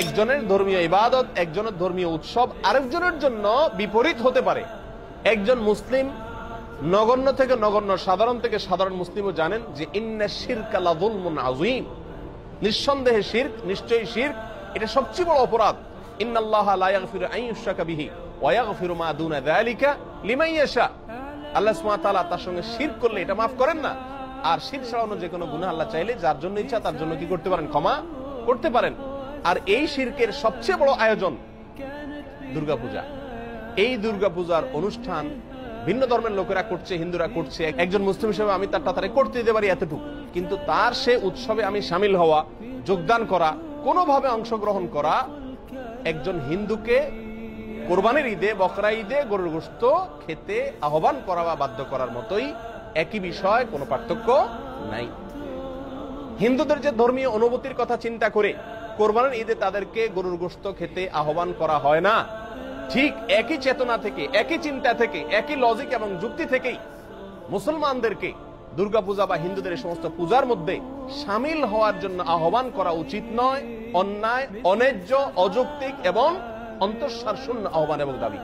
একজনের ধর্মীয় ইবাদত, একজনের ধর্মীয় উৎসব আরেকজনের জন্য বিপরীত হতে পারে। একজন মুসলিম নগণ্য থেকে নগণ্য, সাধারণ থেকে সাধারণ মুসলিমও জানেন যে ইন্না শিরকা লাযুলমুন আযীম, নিঃসন্দেহে শিরক, নিশ্চয়ই শিরক এটা সবচেয়ে বড় অপরাধ। ইন্নাল্লাহা লা ইয়াগফিরু আন ইউশরাকা বিহি ওয়া ইয়াগফিরু মা দুনা যালিকা লিমান ইয়াশা। আল্লাহ সুবহানাহু ওয়া তাআলা তার সঙ্গে শিরক করলে এটা মাফ করেন না। আর শিরক ছাড়ানো যে কোনো গুনাহ আল্লাহ চাইলে যার জন্য ইচ্ছা তার জন্য কি করতে পারেন? ক্ষমা করতে পারেন। আর এই শিরকের সবচেয়ে বড় আয়োজন দুর্গাপূজা। এই দুর্গাপূজার অনুষ্ঠান ভিন্ন ধর্মের লোকেরা করছে, হিন্দুরা করছে। একজন মুসলিম হিসেবে আমি তারে করতে দিতে পারি এতটুকু, কিন্তু তার সে উৎসবে আমি শামিল হওয়া, যোগদান করা, কোনোভাবে অংশগ্রহণ করা একজন হিন্দুকে কোরবানির ঈদে, বকরা ঈদে গরুর গোশত খেতে আহ্বান করা বা বাধ্য করার মতোই, একই বিষয়, কোনো পার্থক্য নাই। হিন্দুদের যে ধর্মীয় অনুভূতির কথা চিন্তা করে কোরবানির ঈদে তাদেরকে গরুর গোশত খেতে আহ্বান করা হয় না, ঠিক একই চেতনা থেকে, একই চিন্তা থেকে, একই লজিক এবং যুক্তি থেকেই মুসলমানদেরকে দুর্গাপূজা বা হিন্দুদের এই সমস্ত পূজার মধ্যে শামিল হওয়ার জন্য আহ্বান করা উচিত নয়। অন্যায়, অন্যায্য, অযৌক্তিক এবং অন্তঃসার শূন্য আহ্বান এবং দাবি।